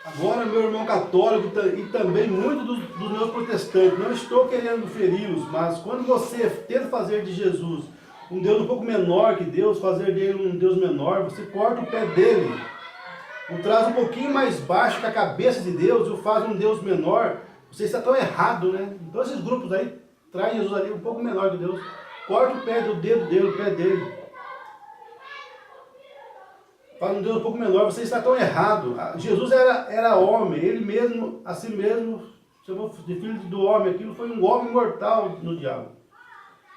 Agora, meu irmão católico e também muitos dos meus protestantes, não estou querendo feri-los, mas quando você tenta fazer de Jesus um Deus um pouco menor que Deus, fazer dele um Deus menor, você corta o pé dele, o traz um pouquinho mais baixo que a cabeça de Deus e o faz um Deus menor, você está tão errado, né? Então esses grupos aí trazem Jesus ali um pouco menor que Deus, corta o pé do dedo dele, o pé dele. Faz um Deus um pouco menor, você está tão errado. Jesus era homem, ele mesmo, a si mesmo, chamou de filho do homem, aquilo foi um homem mortal no diabo.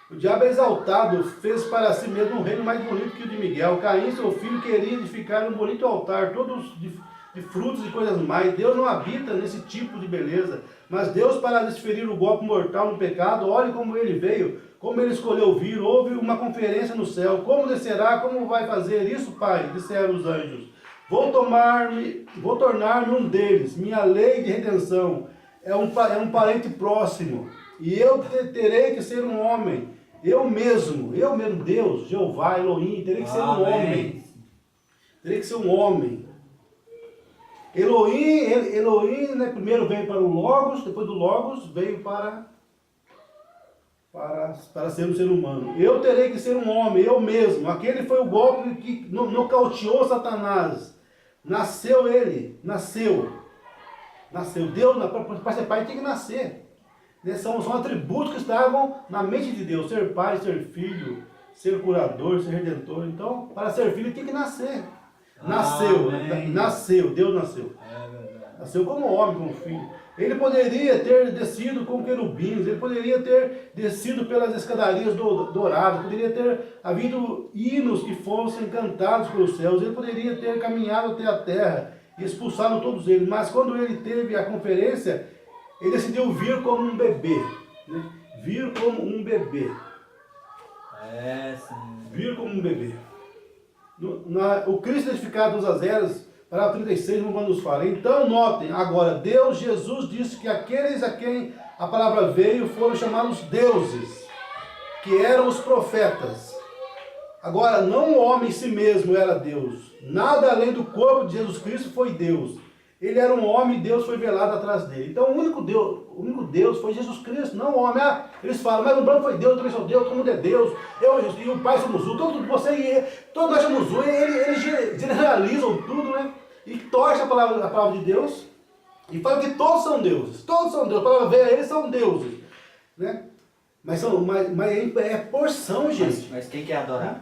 O diabo é exaltado, fez para si mesmo um reino mais bonito que o de Miguel. Caim, seu filho, queria edificar um bonito altar, todos de frutos e coisas mais. Deus não habita nesse tipo de beleza, mas Deus, para desferir o golpe mortal no pecado, olhe como ele veio, como ele escolheu vir. Houve uma conferência no céu. Como descerá? Como vai fazer isso, Pai? Disseram os anjos. Vou tornar-me um deles. Minha lei de redenção é um parente próximo. E eu terei que ser um homem. Eu mesmo, Deus, Jeová, Elohim, terei que ser um homem. Terei que ser um homem. Elohim, né, primeiro veio para o Logos, depois do Logos veio para ser um ser humano. Eu terei que ser um homem, eu mesmo. Aquele foi o golpe que nocauteou Satanás. Nasceu ele, nasceu. Deus, para ser pai, tem que nascer. São atributos que estavam na mente de Deus. Ser pai, ser filho, ser curador, ser redentor. Então, para ser filho, tem que nascer. Nasceu, Deus nasceu. Nasceu como homem, como filho. Ele poderia ter descido com querubins, ele poderia ter descido pelas escadarias douradas, poderia ter havido hinos que fossem cantados pelos céus, ele poderia ter caminhado até a terra e expulsado todos eles. Mas quando ele teve a conferência, ele decidiu vir como um bebê. Né? Vir como um bebê. Sim. Vir como um bebê. O Cristo edificado dos Azeras, parágrafo 36, quando nos fala. Então notem, agora, Jesus disse que aqueles a quem a palavra veio foram chamados deuses, que eram os profetas. Agora, não o homem em si mesmo era Deus. Nada além do corpo de Jesus Cristo foi Deus. Ele era um homem e Deus foi velado atrás dele. Então o único Deus foi Jesus Cristo, não o homem. Eles falam, mas o branco foi Deus, eu também sou Deus, todo mundo é Deus. Eu e o Pai somos um, todos nós somos um. Eles generalizam tudo, né? E torcem a palavra de Deus e falam que todos são deuses. Todos são deuses. Para ver, eles são deuses. Né? Mas é porção, gente. Mas quem quer adorar?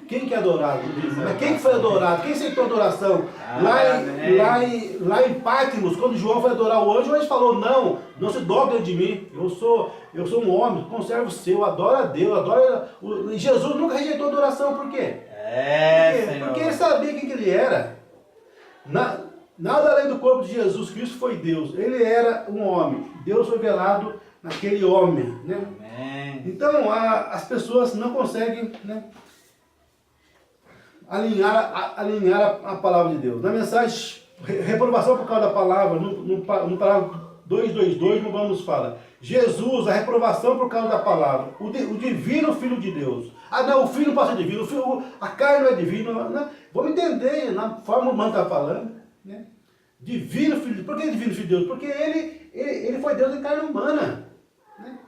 Quem que é adorado? Mas quem foi adorado? Quem aceitou adoração? Lá em Patmos, quando João foi adorar o anjo falou, não se dobre de mim, eu sou um homem, conservo o seu, adora a Deus, E Jesus nunca rejeitou adoração, por quê? Porque ele sabia quem que ele era. Nada além do corpo de Jesus Cristo foi Deus, ele era um homem, Deus foi velado naquele homem. Né? Então as pessoas não conseguem, né, alinhar a palavra de Deus. Na mensagem, reprovação por causa da palavra, no parágrafo 222, nos fala, Jesus, a reprovação por causa da palavra, o divino Filho de Deus. Não, o Filho não pode ser divino, a carne não é divina. Não, vamos entender, na forma humana está falando, né? Divino Filho de Deus. Por que divino Filho de Deus? Porque ele foi Deus em carne humana. Né?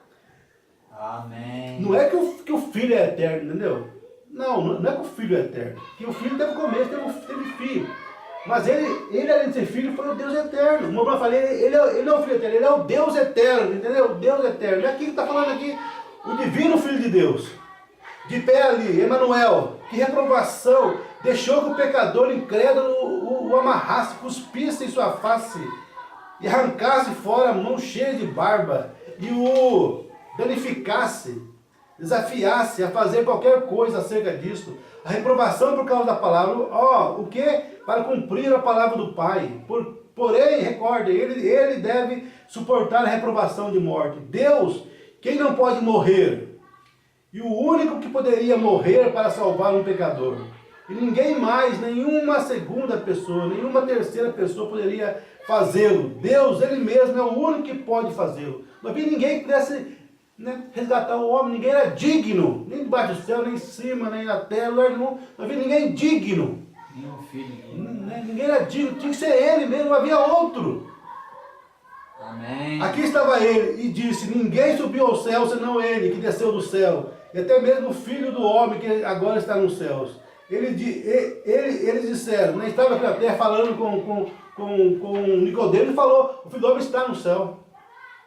Amém. Não é que o Filho é eterno, entendeu? Não é que o Filho é eterno. Que o Filho teve começo, teve filho. Mas ele, além de ser filho, foi o Deus eterno. Como eu falei, ele não é o Filho eterno, ele é o Deus eterno, entendeu? O Deus eterno. E aqui que está falando aqui, o divino Filho de Deus. De pé ali, Emanuel. Que reprovação. Deixou que o pecador incrédulo o amarrasse, cuspisse em sua face. E arrancasse fora a mão cheia de barba. E o danificasse. Desafiasse a fazer qualquer coisa acerca disso. A reprovação por causa da palavra. O que? Para cumprir a palavra do Pai. Porém, recorde, ele deve suportar a reprovação de morte. Deus, quem não pode morrer? E o único que poderia morrer para salvar um pecador. E ninguém mais, nenhuma segunda pessoa, nenhuma terceira pessoa poderia fazê-lo. Deus, ele mesmo, é o único que pode fazê-lo. Não havia ninguém que pudesse, né, resgatar o homem, ninguém era digno, nem debaixo do céu, nem em cima, nem na terra, não havia ninguém digno Nenhum filho digno. Ninguém era digno, tinha que ser ele mesmo, não havia outro. Amém. Aqui estava ele e disse, ninguém subiu ao céu senão ele, que desceu do céu. E até mesmo o Filho do Homem, que agora está nos céus. Eles disseram, né, estava aqui na terra falando com Nicodemo, e falou, o Filho do Homem está no céu.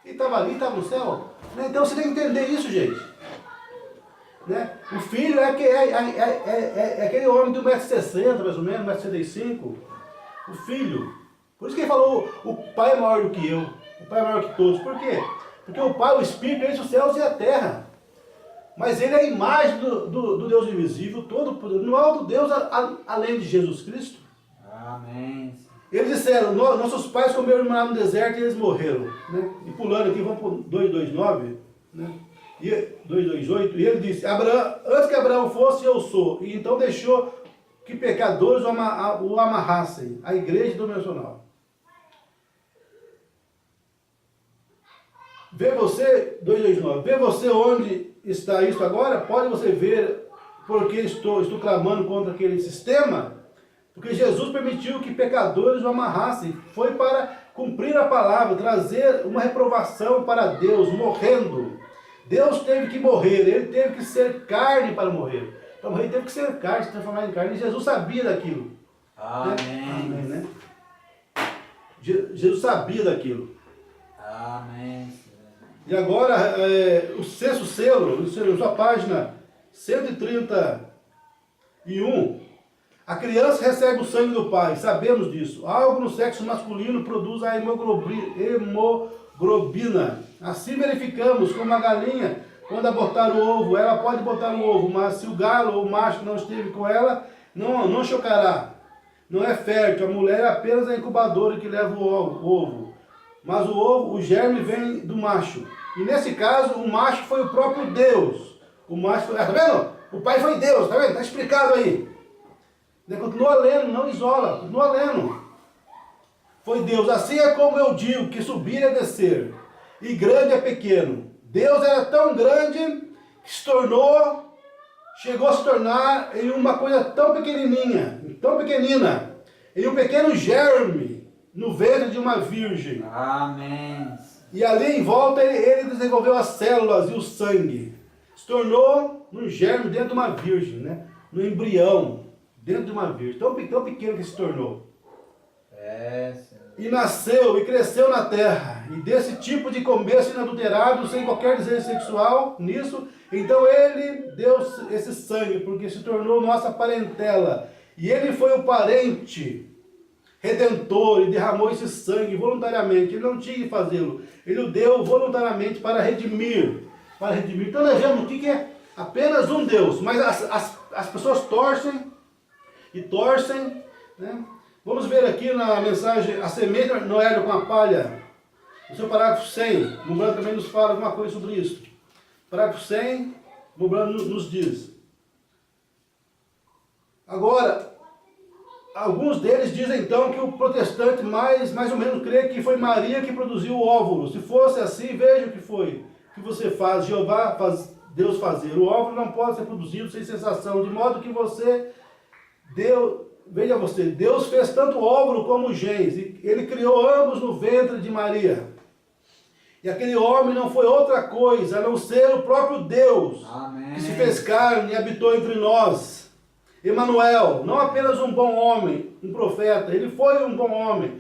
Ele estava ali, estava no céu. Né? Então você tem que entender isso, gente. Né? O filho é aquele homem de 1,60m, mais ou menos, 1,65m. O filho. Por isso que ele falou, o pai é maior do que eu. O pai é maior que todos. Por quê? Porque o pai, o Espírito, ele os céus e a terra. Mas ele é a imagem do Deus invisível, todo poderoso. Não há outro Deus além de Jesus Cristo. Amém. Eles disseram, nossos pais comeram maná no deserto e eles morreram. Né? E pulando aqui, vamos para 2:29, né? E 2:28, e ele disse, antes que Abraão fosse, eu sou. E então deixou que pecadores o amarrassem, a igreja dominacional. Vê você, 2:29, vê você onde está isso agora? Pode você ver porque estou clamando contra aquele sistema? Porque Jesus permitiu que pecadores o amarrassem. Foi para cumprir a palavra, trazer uma reprovação para Deus, morrendo. Deus teve que morrer, ele teve que ser carne para morrer. Para morrer, ele teve que ser carne, se transformar em carne. E Jesus sabia daquilo. Amém. Né? Amém, né? Jesus sabia daquilo. Amém. E agora, o sexto selo, na sua página 131, a criança recebe o sangue do pai, sabemos disso. Algo no sexo masculino produz a hemoglobina. Assim verificamos como a galinha, quando botar o ovo, ela pode botar o ovo, mas se o galo ou o macho não esteve com ela, não chocará. Não é fértil, a mulher é apenas a incubadora que leva o ovo. Mas o germe vem do macho. E nesse caso, o macho foi o próprio Deus. O macho foi, tá vendo? O pai foi Deus, tá vendo? Tá explicado aí. Continua lendo, não isola, continua lendo. Foi Deus, assim é como eu digo, que subir é descer, e grande é pequeno. Deus era tão grande, que chegou a se tornar em uma coisa tão pequenininha, em um pequeno germe, no ventre de uma virgem. Amém. E ali em volta ele desenvolveu as células e o sangue. Se tornou num germe dentro de uma virgem, né? No embrião, dentro de uma virgem. Tão pequeno que se tornou. E nasceu e cresceu na terra. E desse tipo de começo inadulterado, sem qualquer desejo sexual nisso, então ele deu esse sangue, porque se tornou nossa parentela. E ele foi o parente redentor e derramou esse sangue voluntariamente. Ele não tinha que fazê-lo. Ele o deu voluntariamente para redimir. Então nós vemos que é apenas um Deus. Mas as pessoas torcem, né? Vamos ver aqui na mensagem, a semente não era com a palha. No seu parágrafo 100, Mumbrano também nos fala alguma coisa sobre isso. Parágrafo 100, Mumbrano nos diz. Agora, alguns deles dizem então que o protestante mais ou menos crê que foi Maria que produziu o óvulo. Se fosse assim, veja o que foi. O que você faz, Deus fazer. O óvulo não pode ser produzido sem sensação, de modo que veja você, Deus fez tanto o óvulo como o genes, e ele criou ambos no ventre de Maria. E aquele homem não foi outra coisa, a não ser o próprio Deus. Amém. Que se fez carne e habitou entre nós. Emanuel, não apenas um bom homem, um profeta, ele foi um bom homem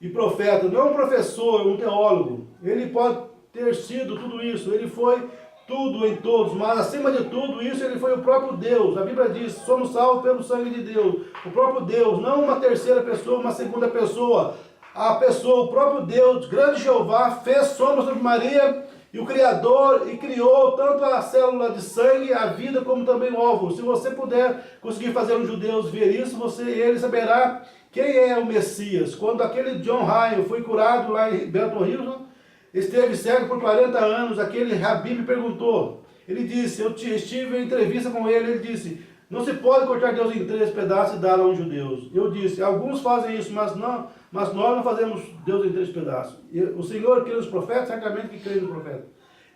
e profeta, não um professor, um teólogo. Ele pode ter sido tudo isso, ele foi tudo em todos, mas acima de tudo isso ele foi o próprio Deus. A Bíblia diz, somos salvos pelo sangue de Deus. O próprio Deus, não uma terceira pessoa, uma segunda pessoa. A pessoa, o próprio Deus, grande Jeová, fez sombra sobre Maria, e o Criador, e criou tanto a célula de sangue, a vida, como também o óvulo. Se você puder conseguir fazer os judeus ver isso, ele saberá quem é o Messias. Quando aquele John Ryan foi curado lá em Belton Hilton, esteve cego por 40 anos, aquele rabi me perguntou, ele disse, eu estive em entrevista com ele disse, não se pode cortar Deus em 3 pedaços e dar aos judeus. Eu disse, alguns fazem isso, mas nós não fazemos Deus em 3 pedaços. O Senhor crê nos profetas, certamente que crê nos profetas.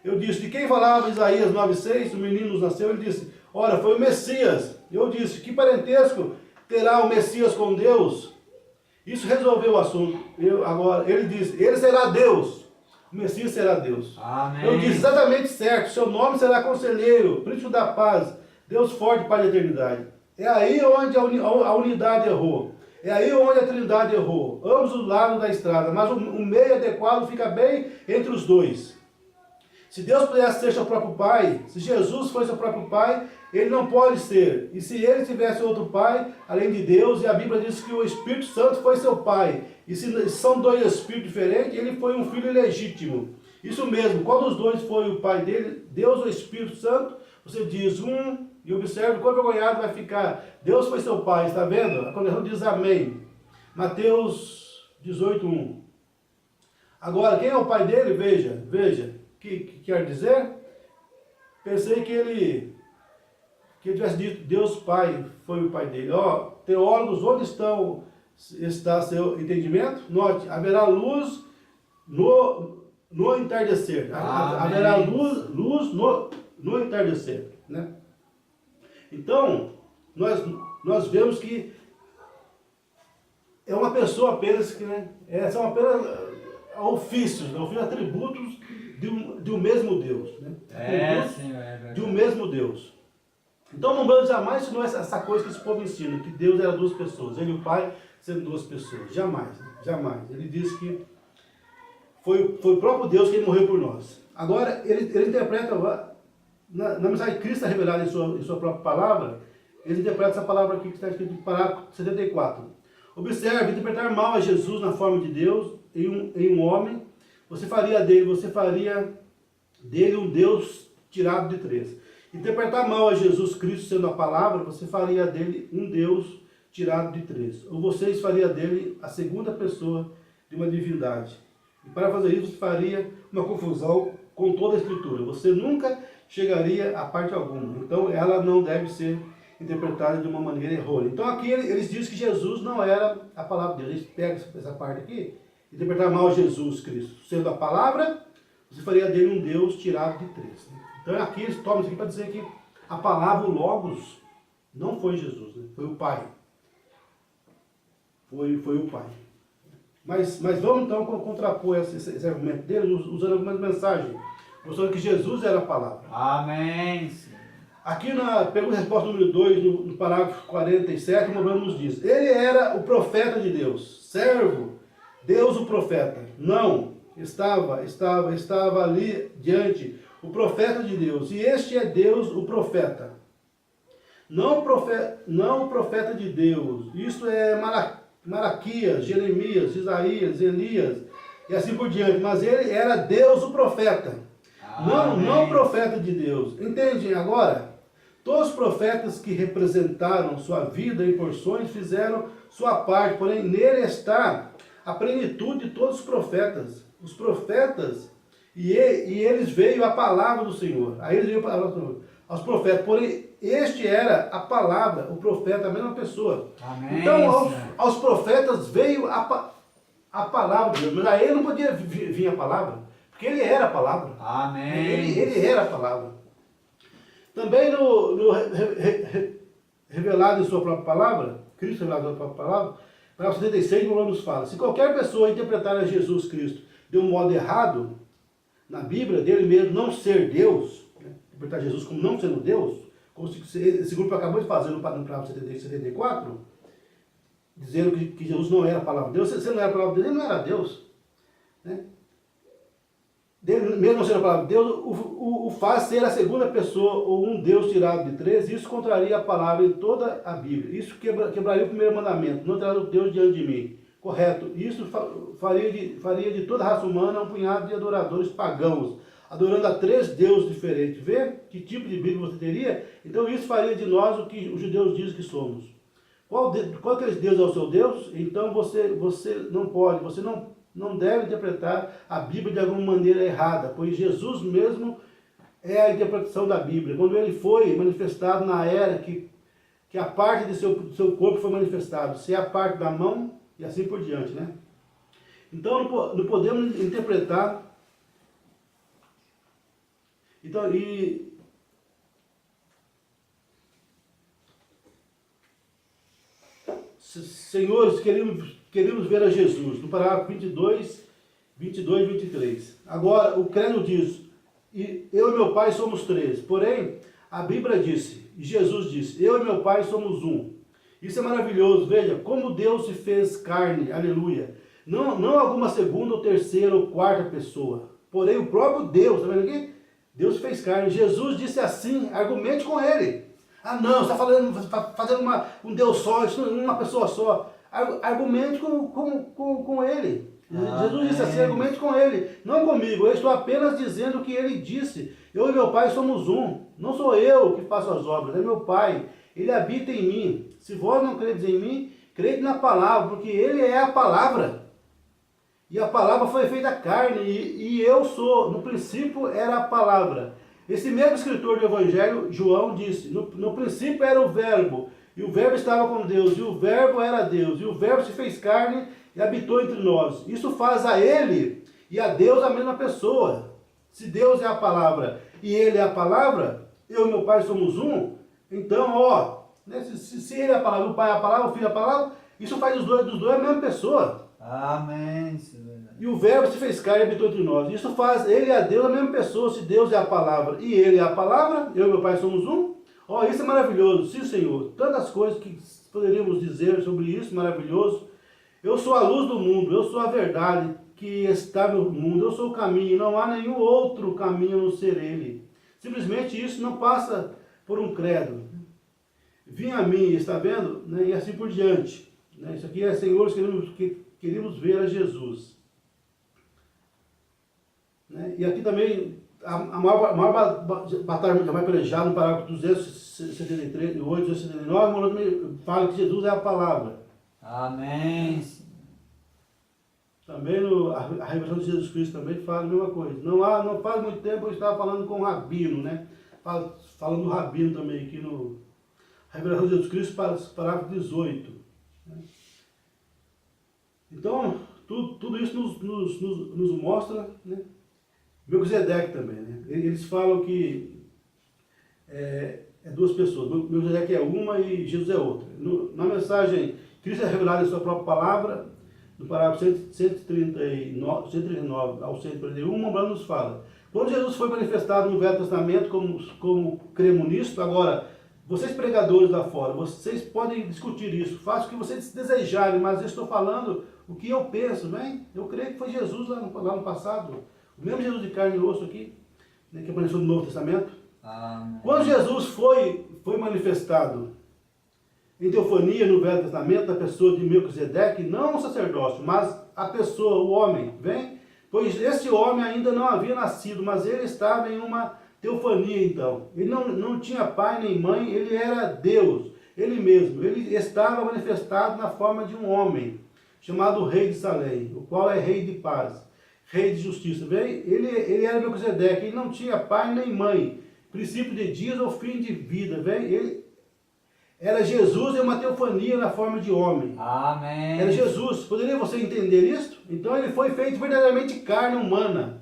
Eu disse, de quem falava Isaías 9,6, o menino nos nasceu, ele disse, ora, foi o Messias. Eu disse, que parentesco terá o Messias com Deus, isso resolveu o assunto. Agora, ele diz, ele será Deus, o Messias será Deus. Amém. Eu disse exatamente certo, seu nome será Conselheiro, Príncipe da Paz, Deus forte para a eternidade. É aí onde a unidade errou. É aí onde a Trindade errou. Ambos os lados da estrada, mas o meio adequado fica bem entre os dois. Se Deus pudesse ser seu próprio Pai, se Jesus fosse seu próprio Pai, ele não pode ser. E se ele tivesse outro Pai, além de Deus, e a Bíblia diz que o Espírito Santo foi seu Pai, e se são dois Espíritos diferentes, ele foi um filho ilegítimo. Isso mesmo, quando os dois foi o Pai dele, Deus ou o Espírito Santo, você diz e observe quão envergonhado vai ficar. Deus foi seu Pai, está vendo? A condenação diz amém. Mateus 18:1. Agora, quem é o Pai dele? Veja. Que quer dizer? Pensei que ele tivesse dito Deus Pai foi o Pai dele. Ó, teólogos, onde está seu entendimento? Note, haverá luz no entardecer. Haverá luz no entardecer, né? Então, nós vemos que é uma pessoa apenas que, né? São apenas ofícios, atributos de um mesmo Deus, né? De um mesmo Deus. Então não vamos jamais ensinar essa coisa que esse povo ensina, que Deus era duas pessoas, ele e o Pai sendo duas pessoas. Jamais, né? Jamais. Ele disse que foi o próprio Deus que morreu por nós. Agora, ele interpreta, na mensagem que Cristo está revelada em sua própria palavra, ele interpreta essa palavra aqui que está escrito no parágrafo 74. Observe, interpretar mal a Jesus na forma de Deus, em um homem, você faria dele um Deus tirado de três. Interpretar mal a Jesus Cristo sendo a palavra, você faria dele um Deus tirado de três. Ou vocês faria dele a segunda pessoa de uma divindade. E para fazer isso, você faria uma confusão com toda a Escritura. Você nunca chegaria a parte alguma. Então, ela não deve ser interpretada de uma maneira errônea. Então, aqui eles dizem que Jesus não era a palavra de Deus. Eles pegam essa parte aqui, interpretar mal Jesus Cristo sendo a palavra, você faria dele um Deus tirado de três. Então, aqui eles tomam isso aqui para dizer que a palavra, o Logos, não foi Jesus, né? Foi o Pai. Foi o Pai. Mas vamos então contrapor esse argumento dele usando algumas mensagens, mostrando que Jesus era a palavra. Amém. Aqui na pergunta e resposta número 2, no parágrafo 47, o Mormon nos diz: ele era o profeta de Deus, servo, Deus o profeta. Não, estava ali diante o profeta de Deus, e este é Deus o profeta. Não o profeta de Deus, isto é Malaquias, Jeremias, Isaías, Elias, e assim por diante, mas ele era Deus o profeta. Não o profeta de Deus. Entendem agora? Todos os profetas que representaram sua vida em porções fizeram sua parte, porém nele está a plenitude de todos os profetas. Os profetas, e eles veio a palavra do Senhor. Aí eles veio a palavra do Senhor. Aos profetas, porém este era a palavra, o profeta, a mesma pessoa. Amém. Então aos profetas veio a palavra de Deus, mas a ele não podia vir a palavra, porque ele era a palavra. Amém. Ele era a palavra. Também revelado em sua própria palavra, Cristo revelado em sua própria palavra, para 76, o Paulo nos fala: se qualquer pessoa interpretar a Jesus Cristo de um modo errado, na Bíblia, dele mesmo não ser Deus, né, interpretar Jesus como não sendo Deus, como esse grupo acabou de fazer no parágrafo 74, dizendo que Jesus não era a palavra de Deus. Se ele não era a palavra de Deus, ele não era Deus, né? Dele, mesmo não sendo a palavra de Deus, o faz ser a segunda pessoa ou um Deus tirado de três. Isso contraria a palavra em toda a Bíblia. Isso quebraria o primeiro mandamento: não terá Deus diante de mim. Correto. Isso faria de toda a raça humana um punhado de adoradores pagãos, adorando a três deuses diferentes. Vê que tipo de Bíblia você teria? Então isso faria de nós o que os judeus dizem que somos. Qual aqueles Deus é o seu Deus? Então você não pode, você não deve interpretar a Bíblia de alguma maneira errada, pois Jesus mesmo é a interpretação da Bíblia. Quando ele foi manifestado na era que a parte do seu corpo foi manifestado, se é a parte da mão e assim por diante, né? Então não podemos interpretar. Então, Senhores, queríamos ver a Jesus, no parágrafo 22 e 23. Agora, o credo diz, e eu e meu Pai somos três. Porém, a Bíblia disse, e Jesus disse, eu e meu Pai somos um. Isso é maravilhoso, veja, como Deus se fez carne, aleluia. Não alguma segunda, ou terceira, ou quarta pessoa. Porém, o próprio Deus, está vendo aqui? Deus se fez carne. Jesus disse assim, argumente com ele. Ah não, você está fazendo um Deus só, uma pessoa só. Argumente com ele. Jesus disse assim, argumente com ele, não comigo. Eu estou apenas dizendo o que ele disse. Eu e meu Pai somos um. Não sou eu que faço as obras, é meu Pai. Ele habita em mim. Se vós não credes em mim, crede na palavra, porque ele é a palavra. E a palavra foi feita carne, e eu sou. No princípio era a palavra. Esse mesmo escritor do Evangelho, João, disse, no princípio era o verbo, e o verbo estava com Deus, e o verbo era Deus, e o verbo se fez carne e habitou entre nós. Isso faz a ele e a Deus a mesma pessoa. Se Deus é a palavra e ele é a palavra, eu e meu Pai somos um, então, né, se ele é a palavra, o Pai é a palavra, o Filho é a palavra, isso faz dos dois a mesma pessoa. Amém. Isso é verdade. E o verbo se fez carne e habitou entre nós. Isso faz ele e a Deus a mesma pessoa, se Deus é a palavra e ele é a palavra, eu e meu Pai somos um. Isso é maravilhoso. Sim, Senhor. Tantas coisas que poderíamos dizer sobre isso, maravilhoso. Eu sou a luz do mundo, eu sou a verdade que está no mundo, eu sou o caminho, não há nenhum outro caminho a não ser ele. Simplesmente isso não passa por um credo. Vim a mim, está vendo? Né? E assim por diante. Né? Isso aqui é, Senhor, queremos ver a Jesus. Né? E aqui também, a maior batalha já vai pelejar no parágrafo 273, 8, 279, fala que Jesus é a palavra. Amém. Também a revelação de Jesus Cristo também fala a mesma coisa. Não faz muito tempo eu estava falando com o Rabino, né? Falando do Rabino também aqui no Revelação de Jesus Cristo, parágrafo 18. Né? Então, tudo isso nos mostra, né? Melquisedeque também, né? Eles falam que é duas pessoas. Melquisedeque é uma e Jesus é outra. Na mensagem, Cristo é revelado em sua própria palavra, no parágrafo 139 ao 141, Mombrano nos fala: quando Jesus foi manifestado no Velho Testamento, como cremos nisso, agora, vocês pregadores lá fora, vocês podem discutir isso, façam o que vocês desejarem, mas eu estou falando o que eu penso, né? Eu creio que foi Jesus lá no passado, o mesmo Jesus de carne e osso aqui, né, que apareceu no Novo Testamento. Amém. Quando Jesus foi manifestado em teofania no Velho Testamento, a pessoa de Melquisedeque, não o sacerdócio, mas a pessoa, o homem, vem? Pois esse homem ainda não havia nascido, mas ele estava em uma teofania então. Ele não tinha pai nem mãe, ele era Deus, ele mesmo. Ele estava manifestado na forma de um homem, chamado Rei de Salém, o qual é Rei de paz, Rei de justiça. Vem? Ele era Melquisedeque, ele não tinha pai nem mãe, princípio de dias ou fim de vida. Vem? Ele era Jesus em uma teofania na forma de homem. Amém. Era Jesus. Poderia você entender isso? Então ele foi feito verdadeiramente carne humana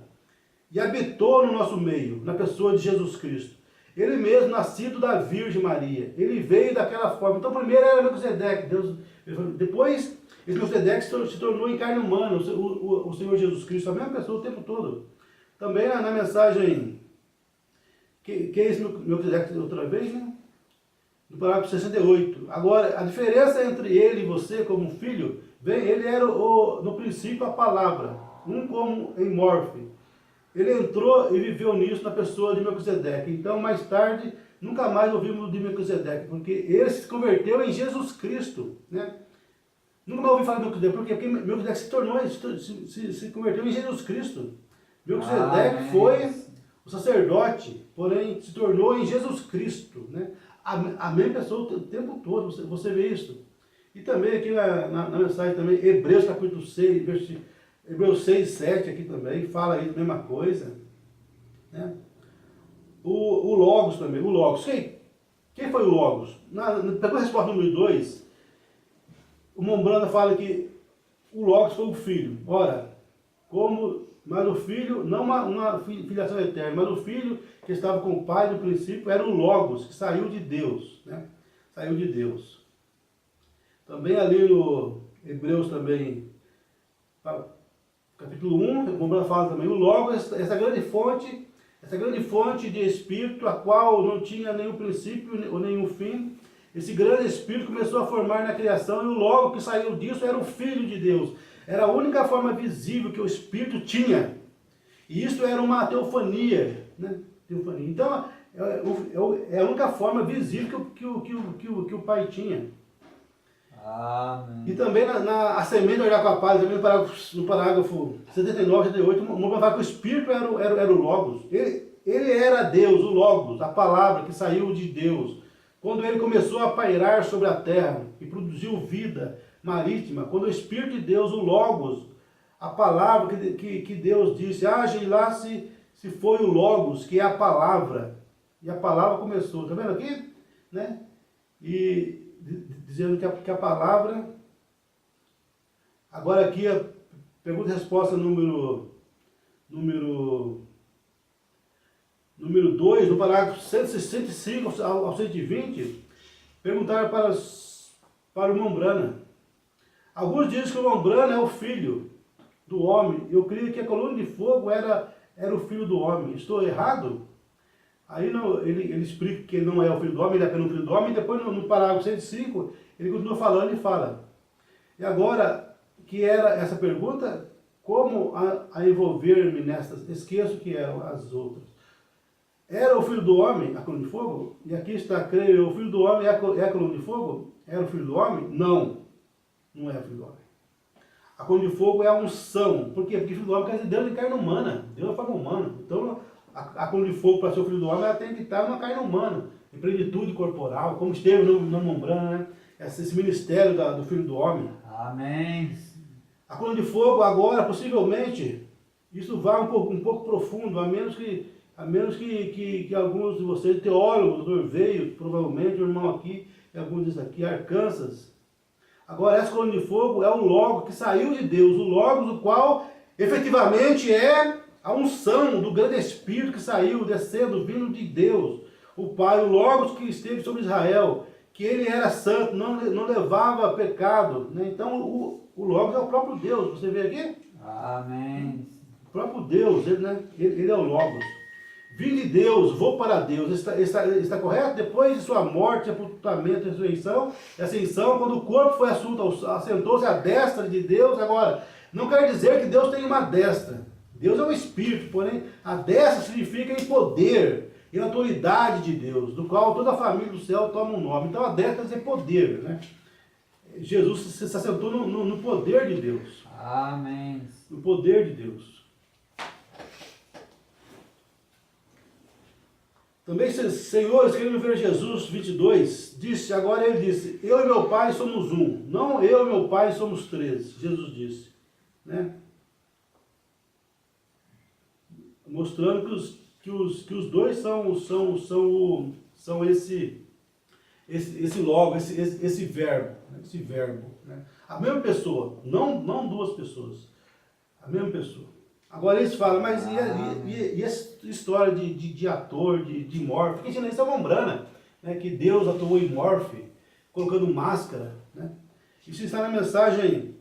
e habitou no nosso meio, na pessoa de Jesus Cristo. Ele mesmo, nascido da Virgem Maria. Ele veio daquela forma. Então primeiro era Melquisedeque. Depois, esse Melquisedeque se tornou em carne humana, o Senhor Jesus Cristo, a mesma pessoa o tempo todo. Também na mensagem, que é esse Melquisedeque outra vez, né? No parágrafo 68. Agora, a diferença entre ele e você como filho, ele era no princípio a palavra, um como em morfe. Ele entrou e viveu nisso na pessoa de Melquisedeque. Então, mais tarde, nunca mais ouvimos de Melquisedeque, porque ele se converteu em Jesus Cristo, né? Nunca mais ouvi falar de Melquisedeque, porque Melquisedeque se converteu em Jesus Cristo. Melquisedeque foi o sacerdote, porém se tornou em Jesus Cristo, né? A mesma pessoa o tempo todo, você vê isso. E também aqui na mensagem também, Hebreus capítulo 6, Hebreus 6, 7 aqui também, fala aí a mesma coisa. Né? O Logos também, o Logos. Quem foi o Logos? Pegou a resposta número 2, o Mombrana fala que o Logos foi o Filho. Ora, mas o Filho, não uma filiação eterna, mas o Filho que estava com o Pai no princípio era o Logos, que saiu de Deus, né? Saiu de Deus. Também ali no Hebreus também, capítulo 1, como ela fala também, o Logos, essa grande fonte de Espírito, a qual não tinha nenhum princípio ou nenhum fim, esse grande Espírito começou a formar na criação, e o Logo que saiu disso era o Filho de Deus. Era a única forma visível que o Espírito tinha. E isso era uma teofania, né? Teofania. Então, é a única forma visível que o Pai tinha. Amém. E também a semente olhar com a paz, também no parágrafo 79, 78, uma fala que o Espírito era o Logos. Ele era Deus, o Logos, a palavra que saiu de Deus. Quando ele começou a pairar sobre a terra e produziu vida marítima, quando o Espírito de Deus, o Logos, a palavra que Deus disse, haja e lá se foi o Logos, que é a palavra. E a palavra começou, está vendo aqui? Né? E dizendo que a palavra, agora aqui a pergunta e resposta número 2, no parágrafo 165 ao 120, perguntaram para o irmão Brana. Alguns dizem que o irmão Brana é o filho do homem. Eu creio que a coluna de fogo era o filho do homem. Estou errado? Aí ele explica que ele não é o filho do homem, ele é apenas o filho do homem, e depois no parágrafo 105, ele continua falando e fala. E agora, que era essa pergunta, como a envolver-me nestas? Esqueço que eram as outras. Era o filho do homem a coluna de fogo? E aqui está, creio eu, o filho do homem é a coluna de fogo? Era o filho do homem? Não, não é o filho do homem. A coluna de fogo é a unção. Por quê? Porque o filho do homem quer dizer Deus em carne humana. Deus é forma humana. Então, a coluna de fogo para ser o filho do homem, ela tem que estar numa carne humana, em plenitude corporal, como esteve no Membrana, né? Esse ministério do filho do homem. Amém. A coluna de fogo agora, possivelmente, isso vai um pouco profundo, a menos que alguns de vocês, teólogos, o doutor veio, provavelmente, o irmão aqui, e alguns desses aqui, Arkansas. Agora, essa coluna de fogo é o Logos que saiu de Deus, o Logos, o qual efetivamente é a unção do grande Espírito que saiu, descendo, vindo de Deus, o Pai, o Logos que esteve sobre Israel, que ele era santo, não levava pecado, né? Então o Logos é o próprio Deus, você vê aqui? Amém. O próprio Deus, ele é o Logos. Vim de Deus, vou para Deus, está correto? Depois de sua morte, sepultamento, ressurreição, ascensão, quando o corpo foi assunto, assentou-se à destra de Deus. Agora, não quer dizer que Deus tem uma destra. Deus é um Espírito, porém, a destra significa em poder, em autoridade de Deus, do qual toda a família do céu toma um nome. Então a destra quer dizer poder, né? Jesus se assentou no poder de Deus. Amém. No poder de Deus. Também, senhores, querendo ver Jesus, 22, disse, agora ele disse, eu e meu Pai somos um, não eu e meu Pai somos três, Jesus disse, né? Mostrando que os dois são esse logo, esse verbo, né? A mesma pessoa, não duas pessoas, a mesma pessoa. Agora eles falam, mas e essa história de ator, de Morphe? Quem ensina isso é a Membrana, né? Que Deus atuou em Morphe, colocando máscara, né? Isso está na mensagem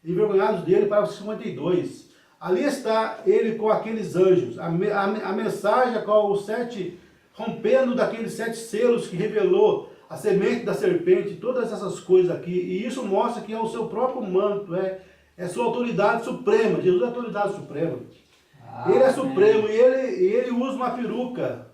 Envergonhados dele, para os 52. Ali está ele com aqueles anjos, a mensagem com os 7, rompendo daqueles 7 selos que revelou a semente da serpente, todas essas coisas aqui, e isso mostra que é o seu próprio manto, é sua autoridade suprema. Jesus é a autoridade suprema. Ele é supremo e ele usa uma peruca,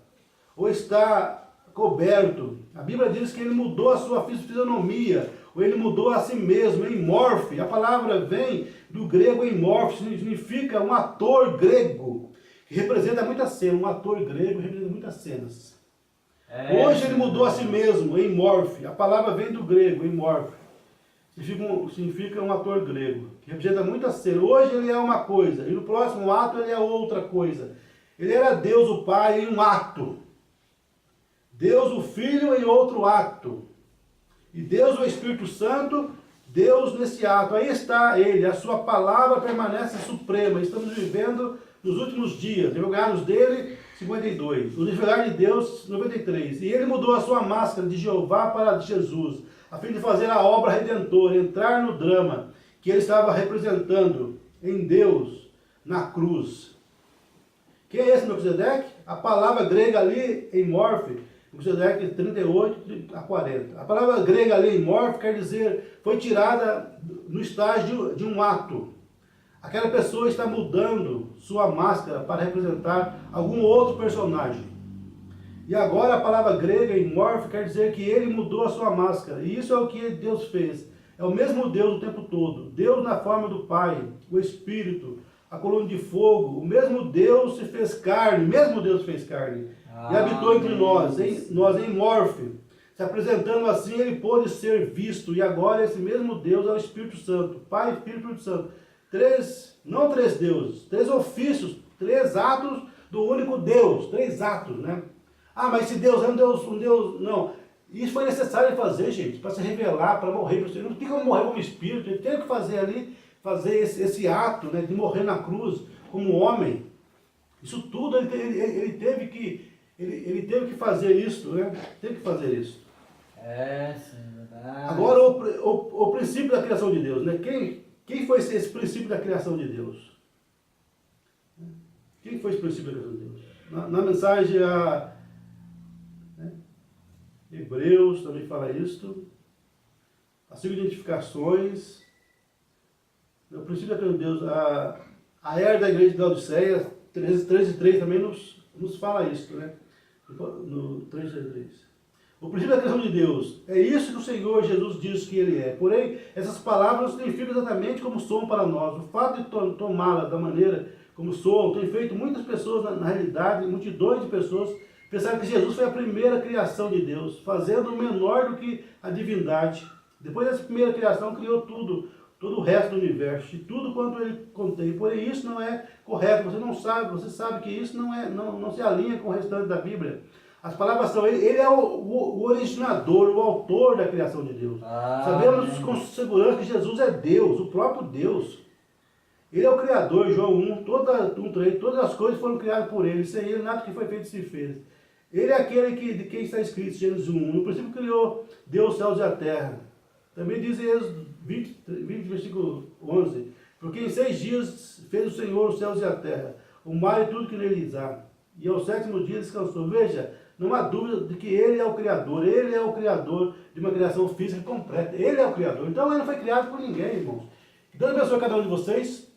ou está coberto. A Bíblia diz que ele mudou a sua fisionomia, ou ele mudou a si mesmo, em Morphe. A palavra vem do grego em Morphe, significa um ator grego, que representa muitas cenas. Um ator grego representa muitas cenas. Hoje ele mudou a si mesmo, em Morphe. A palavra vem do grego, em Morphe. Significa um ator grego, que representa muitas cenas. Hoje ele é uma coisa, e no próximo ato ele é outra coisa. Ele era Deus o Pai em um ato. Deus o Filho em outro ato. E Deus o Espírito Santo, Deus nesse ato. Aí está ele, a sua palavra permanece suprema. Estamos vivendo nos últimos dias. Envergonhados dele, 52. O desvelar de Deus, 93. E ele mudou a sua máscara de Jeová para de Jesus. a fim de fazer a obra redentora, entrar no drama que ele estava representando em Deus na cruz. Quem é esse Melquisedeque? A palavra grega ali em morfe, Melquisedeque 38 a 40. A palavra grega ali em morfe quer dizer, foi tirada no estágio de um ato. Aquela pessoa está mudando sua máscara para representar algum outro personagem. E agora a palavra grega em morfe quer dizer que ele mudou a sua máscara. E isso é o que Deus fez. É o mesmo Deus o tempo todo. Deus na forma do Pai, o Espírito, a coluna de fogo. O mesmo Deus se fez carne, o mesmo Deus fez carne. E habitou entre nós em morfe. Se apresentando assim, ele pôde ser visto. E agora esse mesmo Deus é o Espírito Santo. Pai, Filho e Espírito Santo. Não três deuses, três ofícios, três atos do único Deus. Três atos, né? Ah, mas esse Deus é um Deus, não. Isso foi necessário fazer, gente, para se revelar, para morrer. Não tem como morrer como espírito, ele teve que fazer ali, fazer esse ato, né, de morrer na cruz como homem. Isso tudo ele teve que fazer isso, né? Teve que fazer isso. Sim, verdade. Agora o princípio da criação de Deus, né? Quem foi esse princípio da criação de Deus? Quem foi esse princípio da criação de Deus? Na mensagem Hebreus também fala isto. As 5 identificações. O princípio da criação de Deus. A era da igreja de Laodiceia, 13:3 também nos fala isto, né? No 3:3. O princípio da criação de Deus. É isso que o Senhor Jesus diz que Ele é. Porém, essas palavras não significam exatamente como soam para nós. O fato de tomá-las da maneira como soam tem feito muitas pessoas, na realidade, multidões de pessoas, pensaram que Jesus foi a primeira criação de Deus, fazendo menor do que a divindade. Depois dessa primeira criação, criou tudo, todo o resto do universo, e tudo quanto ele contém. Porém, isso não é correto, você sabe que isso não se alinha com o restante da Bíblia. As palavras são, ele é o originador, o autor da criação de Deus. Sabemos com segurança que Jesus é Deus, o próprio Deus. Ele é o Criador, João 1, todas as coisas foram criadas por ele, sem ele nada que foi feito se fez. Ele é aquele de quem está escrito, Gênesis 1. No princípio criou Deus os céus e a terra. Também diz em Êxodo 20, versículo 11. Porque em 6 dias fez o Senhor os céus e a terra, o mar e tudo que neles há. E ao 7º dia descansou. Veja, não há dúvida de que Ele é o Criador. Ele é o Criador de uma criação física completa. Ele é o Criador. Então Ele não foi criado por ninguém, irmãos. Deus abençoe cada um de vocês.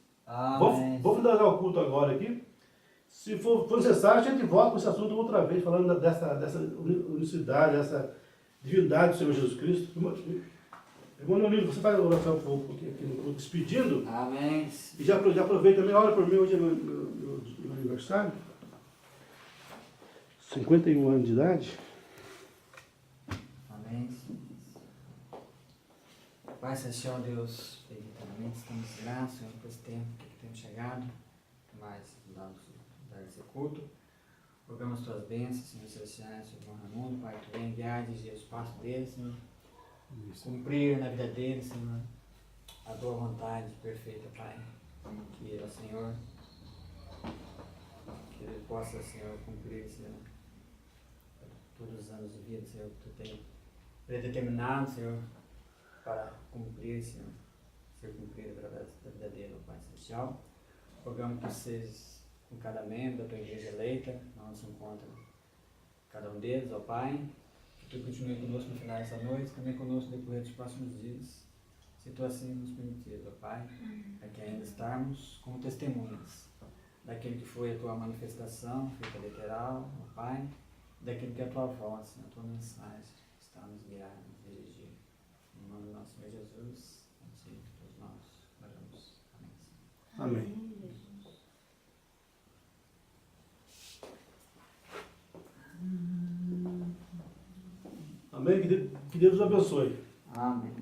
Vou finalizar o culto agora aqui. Se for necessário, a gente volta com esse assunto outra vez, falando dessa unicidade, dessa divindade do Senhor Jesus Cristo. Irmão Leonildo, você vai orar um pouco aqui no despedindo? Amém. E já aproveita também, ora por mim, hoje é meu aniversário. 51 anos de idade. Amém. Pai Celestial, Deus, eternamente estamos gratos, Senhor, por esse tempo que temos chegado, mais dar esse culto. Rogamos as tuas bênçãos, Senhor Celestial, Senhor João Raimundo, Pai, que venha guiar, dirigir os passos dele, Senhor. Cumprir na vida dele, Senhor, a tua vontade perfeita, Pai. Que o Senhor, que ele possa, Senhor, cumprir, Senhor, todos os anos de vida, Senhor, que tu tem predeterminado, Senhor, para cumprir, Senhor, ser cumprido através da vida dele, Pai Celestial. Rogamos que sejas com cada membro da tua igreja eleita, onde se encontra cada um deles, ó Pai. Que tu continue conosco no final dessa noite, também conosco no decorrer dos próximos dias, se tu assim nos permitir, ó Pai, para que ainda estarmos como testemunhas daquilo que foi a tua manifestação, feita literal, ó Pai, daquilo que é a tua voz, a tua mensagem está nos guiar, nos dirigir. Em nome do nosso Senhor Jesus, assim todos nós oramos. Amém. Amém. Amém? Que Deus os abençoe. Amém.